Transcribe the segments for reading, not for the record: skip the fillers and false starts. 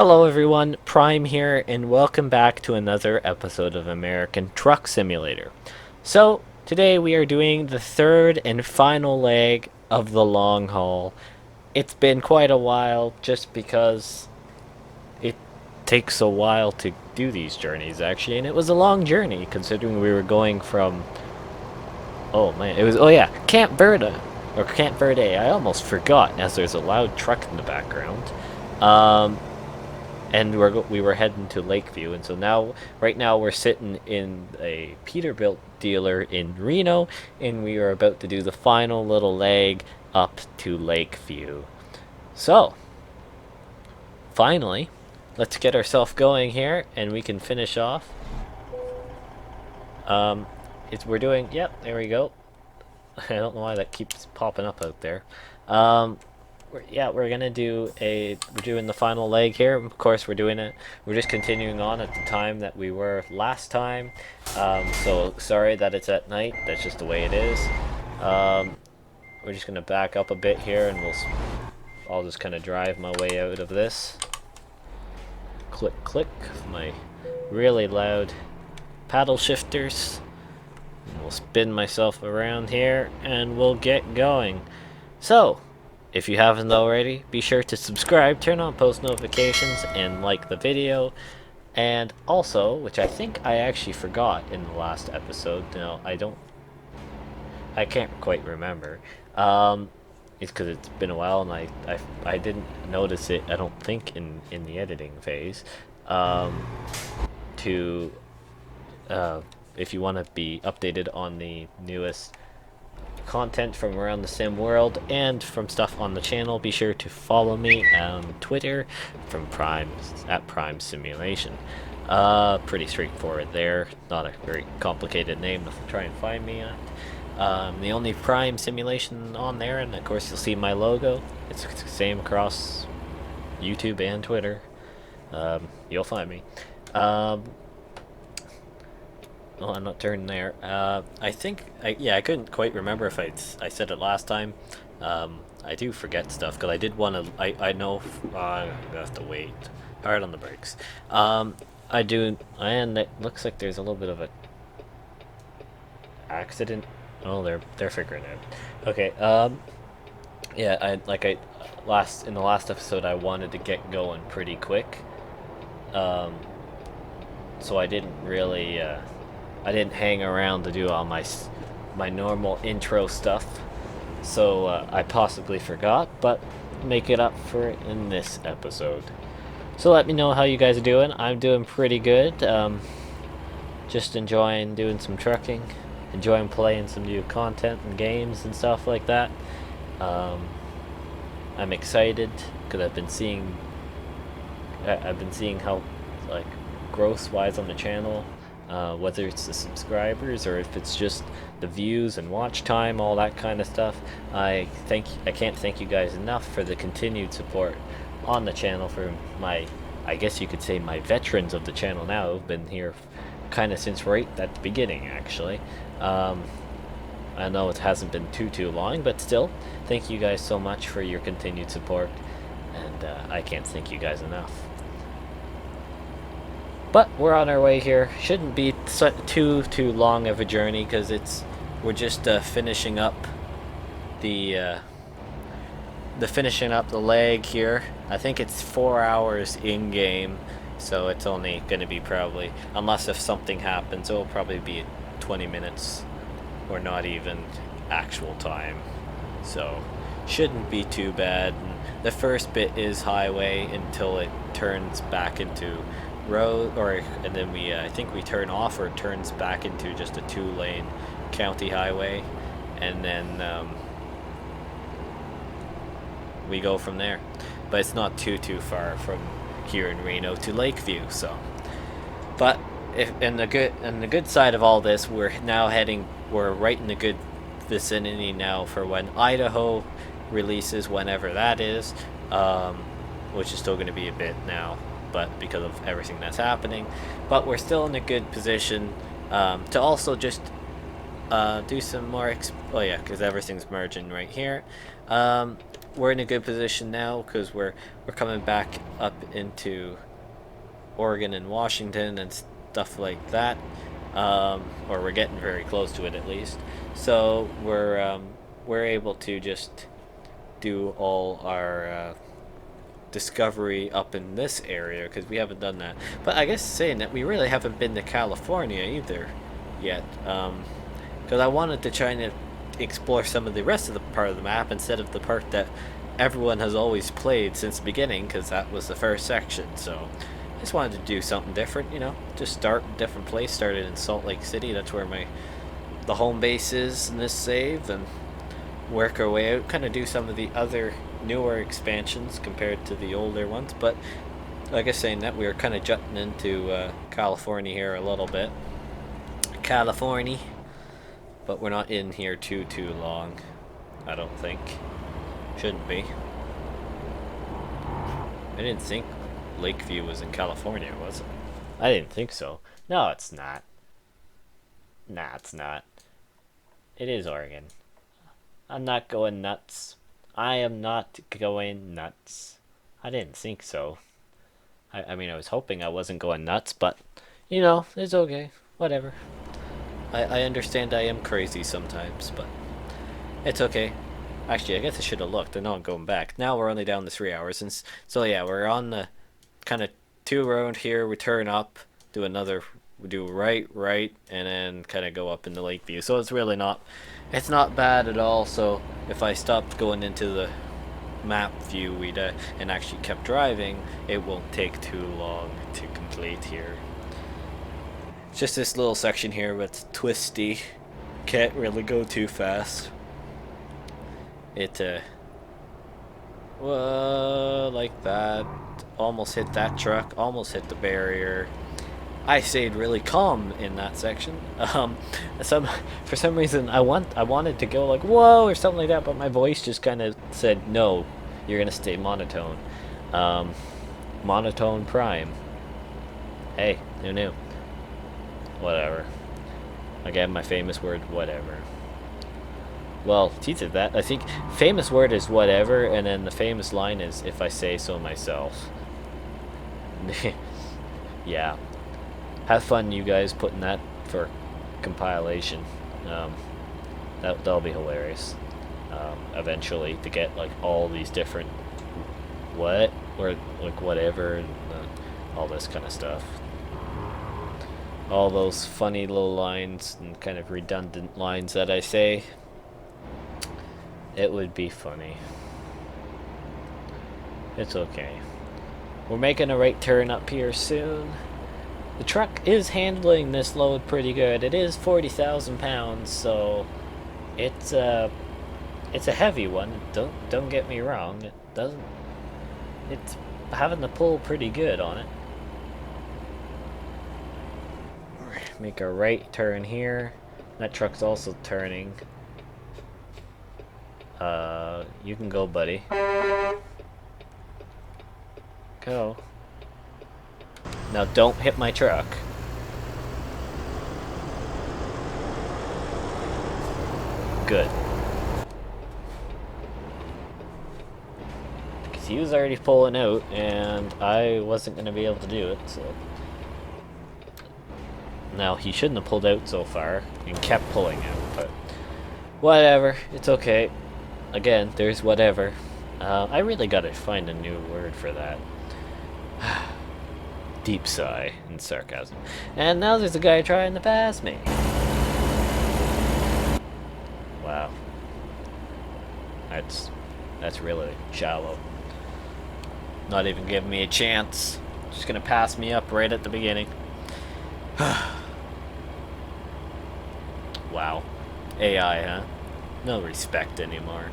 Hello everyone, Prime here, and welcome back to another episode of American Truck Simulator. So, today we are doing the third and final leg of the long haul. It's been quite a while just because it takes a while to do these journeys actually, and it was a long journey considering we were going from Camp Verde or Camp Verde. I almost forgot as there's a loud truck in the background. And we were heading to Lakeview, and so right now we're sitting in a Peterbilt dealer in Reno, and we are about to do the final little leg up to Lakeview. So, finally, let's get ourselves going here, and we can finish off. We're doing, yep, there we go. I don't know why that keeps popping up out there. We're doing the final leg here. Of course, we're just continuing on at the time that we were last time. So sorry that it's at night. That's just the way it is. We're just gonna back up a bit here, and I'll just kind of drive my way out of this. Click, click, my really loud paddle shifters. And we'll spin myself around here, and we'll get going. So, if you haven't already, be sure to subscribe, turn on post notifications, and like the video. And also, which I think I actually forgot in the last episode, I can't quite remember. It's because it's been a while and I didn't notice it, I don't think, in the editing phase. If you want to be updated on the newest content from around the sim world and from stuff on the channel, be sure to follow me on Twitter from at Prime Simulation. Pretty straightforward there, not a very complicated name to try and find me at. The only Prime Simulation on there, and of course you'll see my logo. It's the same across YouTube and Twitter. You'll find me. Well, I'm not turning there. I couldn't quite remember if I said it last time. I do forget stuff because I did want to. I know I have to wait. Hard on the brakes. I do, and it looks like there's a little bit of a accident. Oh, they're figuring it out. Okay. In the last episode, I wanted to get going pretty quick. So I didn't really. I didn't hang around to do all my normal intro stuff, so I possibly forgot, but make it up for it in this episode. So let me know how you guys are doing. I'm doing pretty good. Just enjoying doing some trucking, enjoying playing some new content and games and stuff like that. I'm excited because I've been seeing how growth wise on the channel. Whether it's the subscribers or if it's just the views and watch time, all that kind of stuff. I can't thank you guys enough for the continued support on the channel, for I guess you could say my veterans of the channel now who've been here kind of since right at the beginning actually. I know it hasn't been too long, but still, thank you guys so much for your continued support, and I can't thank you guys enough. But we're on our way here. Shouldn't be too long of a journey because we're just finishing up the leg here. I think it's 4 hours in game, so it's only gonna be probably, unless if something happens, it'll probably be 20 minutes or not even actual time. So shouldn't be too bad. And the first bit is highway until it turns back into road, and then I think we turn off, or it turns back into just a 2-lane county highway, and then we go from there. But it's not too far from here in Reno to Lakeview. So, but and the good side of all this, we're right in the good vicinity now for when Idaho releases, whenever that is, which is still going to be a bit now, but because of everything that's happening. But we're still in a good position to also just do some more because everything's merging right here. we're in a good position now because we're coming back up into Oregon and Washington and stuff like that, or we're getting very close to it at least. So we're able to just do all our discovery up in this area because we haven't done that. But I guess saying that, we really haven't been to California either yet, because I wanted to try and explore some of the rest of the part of the map instead of the part that everyone has always played since the beginning, because that was the first section. So I just wanted to do something different, just start in a different place. Started in Salt Lake City, that's where the home base is in this save, and work our way out, kind of do some of the other newer expansions compared to the older ones. But like I was saying, that we were kind of jutting into California here a little bit. California. But we're not in here too long, I don't think. Shouldn't be. I didn't think Lakeview was in California, was it? I didn't think so. No, it's not. Nah, it's not. It is Oregon. I'm not going nuts. I am not going nuts. I didn't think so. I mean, I was hoping I wasn't going nuts, but, it's okay. Whatever. I understand I am crazy sometimes, but it's okay. Actually, I guess I should have looked. I know I'm going back. Now we're only down to 3 hours. And so, yeah, we're on the kind of 2 around here. We turn up, do another, we do right, and then kind of go up into Lakeview. So it's really not, it's not bad at all. So if I stopped going into the map view and actually kept driving, it won't take too long to complete here. It's just this little section here, but it's twisty. Can't really go too fast. It, well, like that. Almost hit that truck. Almost hit the barrier. I stayed really calm in that section. For some reason, I wanted to go like whoa or something like that, but my voice just kind of said no. You're gonna stay monotone. Monotone prime. Hey, who knew? Whatever. Again, my famous word, whatever. Well, it's either that. I think famous word is whatever, and then the famous line is if I say so myself. Yeah. Have fun, you guys, putting that for compilation. That'll be hilarious. Eventually, to get like all these different what or like whatever and all this kind of stuff. All those funny little lines and kind of redundant lines that I say. It would be funny. It's okay. We're making a right turn up here soon. The truck is handling this load pretty good. It is 40,000 pounds, so it's a heavy one. Don't get me wrong. It's having to pull pretty good on it. Make a right turn here. That truck's also turning. You can go, buddy. Go. Now don't hit my truck. Good. Because he was already pulling out, and I wasn't going to be able to do it, so... Now, he shouldn't have pulled out so far, and kept pulling out, but... Whatever, it's okay. Again, there's whatever. I really gotta find a new word for that. Deep sigh and sarcasm. And now there's a guy trying to pass me. Wow. That's really shallow. Not even giving me a chance. Just gonna pass me up right at the beginning. Wow. AI, huh? No respect anymore.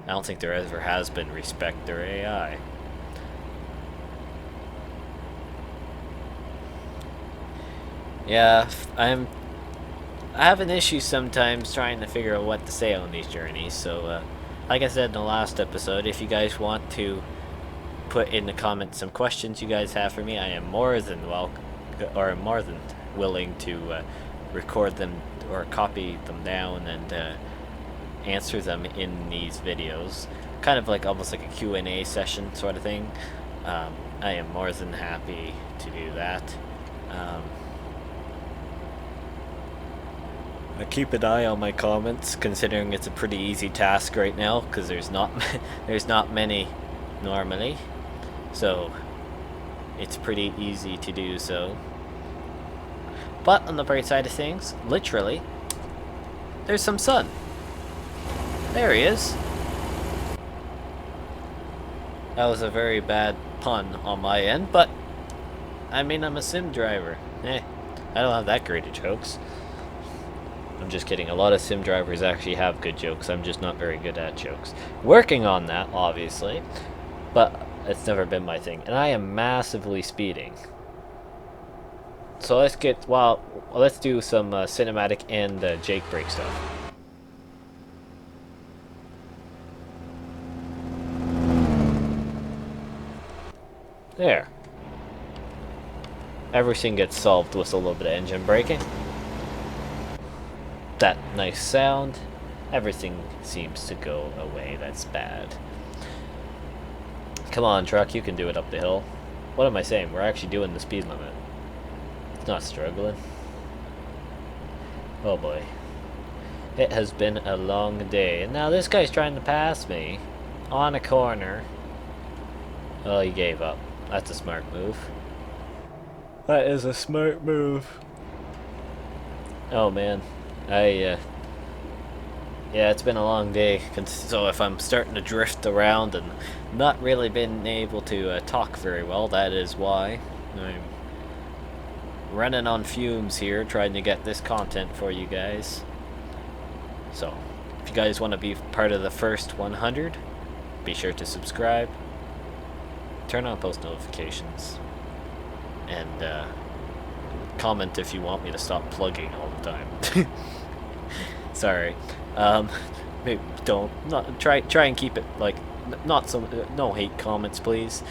I don't think there ever has been respect or AI. Yeah, I have an issue sometimes trying to figure out what to say on these journeys, so like I said in the last episode, if you guys want to put in the comments some questions you guys have for me, I am more than willing to record them or copy them down and answer them in these videos, kind of like almost like a Q&A session sort of thing. I am more than happy to do that. I keep an eye on my comments, considering it's a pretty easy task right now, because there's not many normally, so it's pretty easy to do so. But on the bright side of things, literally, there's some sun. There he is. That was a very bad pun on my end, but I mean, I'm a sim driver. I don't have that great of jokes. I'm just kidding. A lot of sim drivers actually have good jokes. I'm just not very good at jokes. Working on that, obviously, but it's never been my thing. And I am massively speeding. So let's do some cinematic and Jake break stuff. There. Everything gets solved with a little bit of engine braking. That nice sound. Everything seems to go away that's bad. Come on, truck, you can do it up the hill. What am I saying? We're actually doing the speed limit. It's not struggling. Oh boy. It has been a long day. And now this guy's trying to pass me on a corner. Oh, he gave up. That's a smart move. That is a smart move. Oh man. Yeah, it's been a long day, so if I'm starting to drift around and not really been able to talk very well, that is why. I'm running on fumes here, trying to get this content for you guys. So, if you guys want to be part of the first 100, be sure to subscribe, turn on post notifications, and comment if you want me to stop plugging all the time. Sorry. Maybe try and keep it like not so no hate comments, please.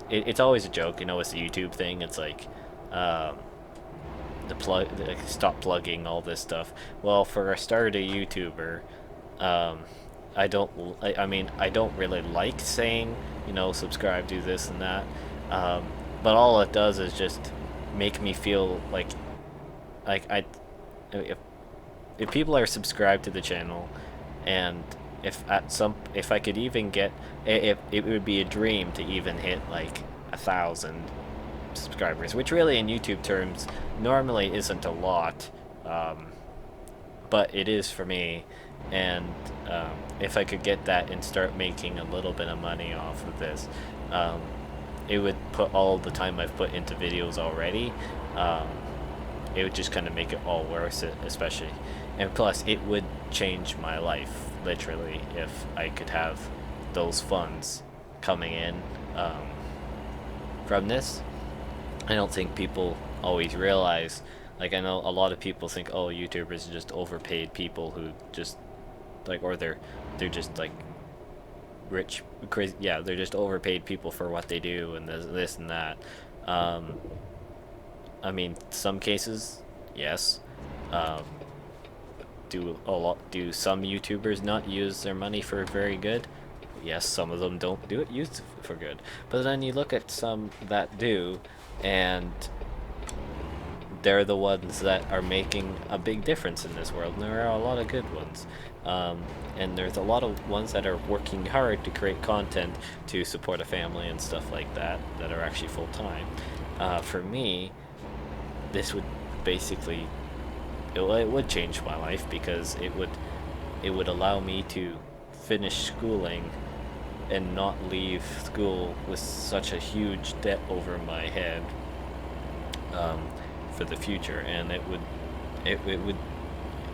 It's always a joke, you know. It's a YouTube thing. It's like stop plugging all this stuff. Well, for a starter YouTuber, I don't really like saying, you know, subscribe, do this and that. But all it does is just make me feel like if people are subscribed to the channel, and if I could even get it would be a dream to even hit like 1,000 subscribers, which really in YouTube terms normally isn't a lot, but it is for me. And if I could get that and start making a little bit of money off of this, it would put all the time I've put into videos already, it would just kind of make it all worth it, especially. And plus, it would change my life, literally, if I could have those funds coming in from this. I don't think people always realize, like, I know a lot of people think, oh, YouTubers are just overpaid people who just, like, or they're just, like, rich, crazy, yeah, they're just overpaid people for what they do, and this and that. I mean, some cases, yes. Do some YouTubers not use their money for very good? Yes, some of them don't use it for good. But then you look at some that do, and they're the ones that are making a big difference in this world, and there are a lot of good ones. And there's a lot of ones that are working hard to create content to support a family and stuff like that are actually full-time. For me, this would basically, it would change my life, because it would allow me to finish schooling and not leave school with such a huge debt over my head for the future. And it would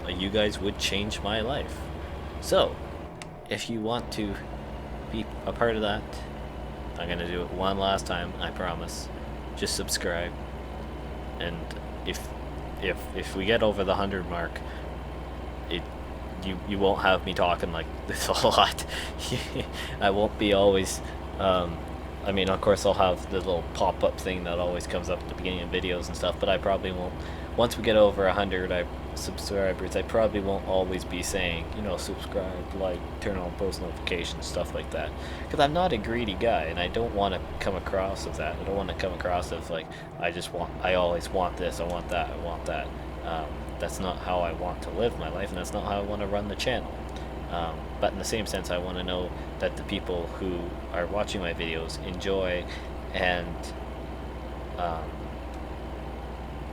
you guys would change my life. So if you want to be a part of that, I'm gonna do it one last time, I promise. Just subscribe. And if we get over the 100 mark, you won't have me talking like this a lot. I won't be always I mean, of course, I'll have the little pop-up thing that always comes up at the beginning of videos and stuff, but I probably won't. Once we get over 100 subscribers, I probably won't always be saying, you know, subscribe, like, turn on post notifications, stuff like that. Because I'm not a greedy guy, and I don't want to come across as that. I don't want to come across as, like, I always want this, I want that, I want that. That's not how I want to live my life, and that's not how I want to run the channel. But in the same sense, I want to know that the people who are watching my videos enjoy and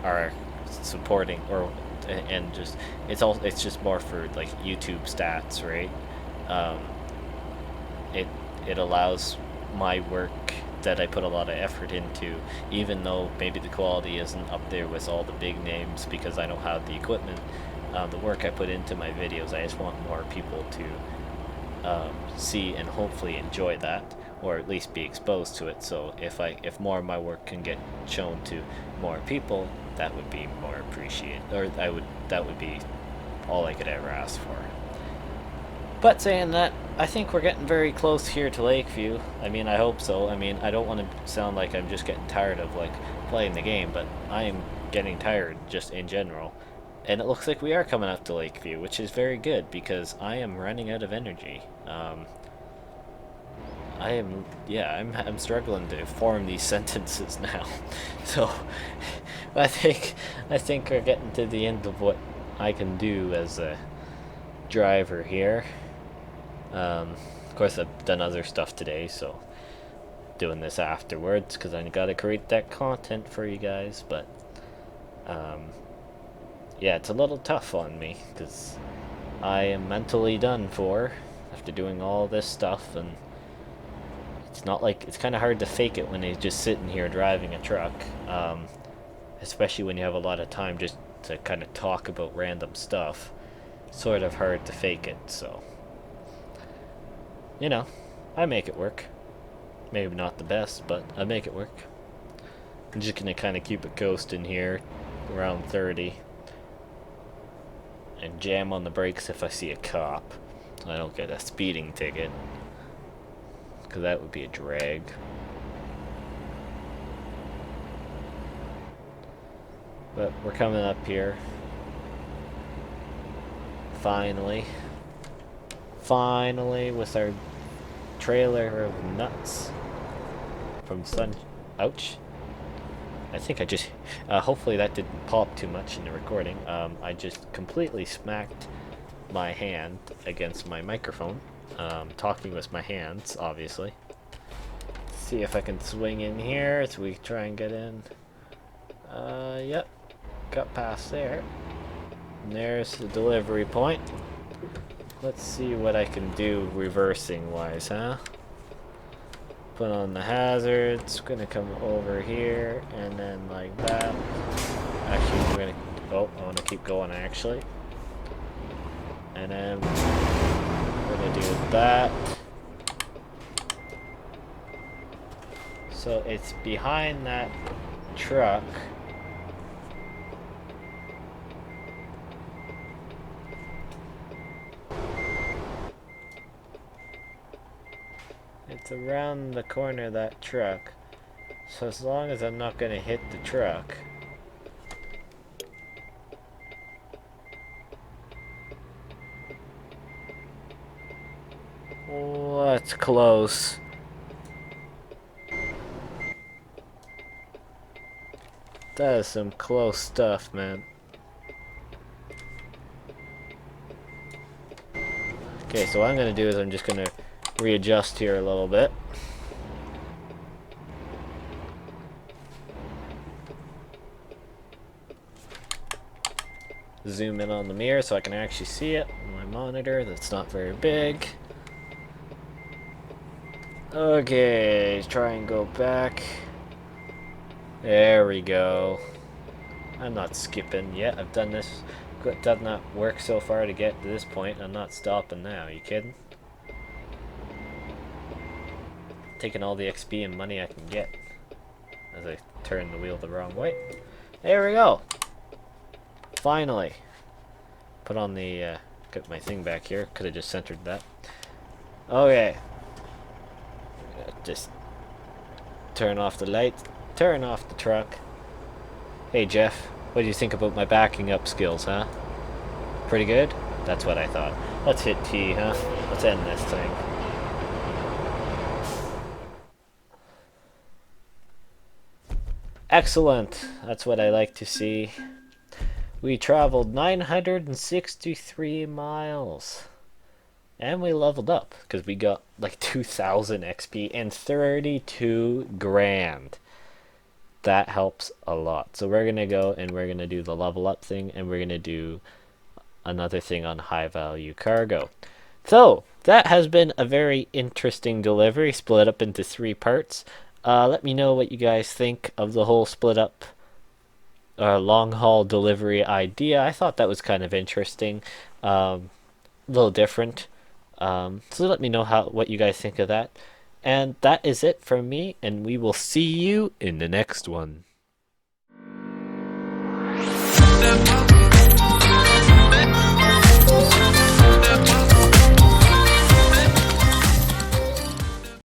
are supporting, or and just it's just more for like YouTube stats, right? Um, it it allows my work that I put a lot of effort into, even though maybe the quality isn't up there with all the big names because I don't have the equipment. The work I put into my videos, I just want more people to see and hopefully enjoy that, or at least be exposed to it. So if more of my work can get shown to more people, that would be more appreciated, or that would be all I could ever ask for. But saying that, I think we're getting very close here to Lakeview. I mean, I hope so. I mean, I don't want to sound like I'm just getting tired of like playing the game, but I am getting tired just in general. And it looks like we are coming up to Lakeview, which is very good because I am running out of energy. I'm struggling to form these sentences now. So I think we're getting to the end of what I can do as a driver here. Of course, I've done other stuff today, so doing this afterwards because I gotta create that content for you guys. But yeah, it's a little tough on me because I am mentally done for after doing all this stuff, and it's not like it's kind of hard to fake it when you're just sitting here driving a truck, especially when you have a lot of time just to kind of talk about random stuff. Sort of hard to fake it, so you know, I make it work. Maybe not the best, but I make it work. I'm just gonna kind of keep it coasting here around 30 and jam on the brakes if I see a cop. I don't get a speeding ticket, because that would be a drag. But we're coming up here. Finally with our trailer of nuts from Sun. Ouch. I think I just hopefully that didn't pop too much in the recording. I just completely smacked my hand against my microphone, talking with my hands, obviously. Let's see if I can swing in here as we try and get in. Yep, got past there. And there's the delivery point. Let's see what I can do reversing wise, huh? Put on the hazards, gonna come over here, and then like that. Actually, we're gonna, I wanna keep going actually. And then we're gonna do that. So it's behind that truck. It's around the corner of that truck. So as long as I'm not gonna hit the truck. Oh, that's close. That is some close stuff, man. Okay, so what I'm gonna do is I'm just gonna readjust here a little bit. Zoom in on the mirror so I can actually see it on my monitor. That's not very big. Okay, try and go back. There we go. I'm not skipping yet. I've done this. Done that work so far to get to this point. I'm not stopping now. Are you kidding? Taking all the XP and money I can get as I turn the wheel the wrong way. There we go. Finally. Put on the get my thing back here. Could have just centered that. Okay. Just turn off the lights, turn off the truck. Hey Jeff, what do you think about my backing up skills, huh? Pretty good? That's what I thought. Let's hit T, huh? Let's end this thing. Excellent. That's what I like to see. We traveled 963 miles. And we leveled up because we got like 2,000 XP and 32 grand. That helps a lot. So we're going to go and we're going to do the level up thing, and we're going to do another thing on high value cargo. So that has been a very interesting delivery, split up into 3 parts. Let me know what you guys think of the whole split up long haul delivery idea. I thought that was kind of interesting, a little different. So let me know what you guys think of that. And that is it from me, and we will see you in the next one.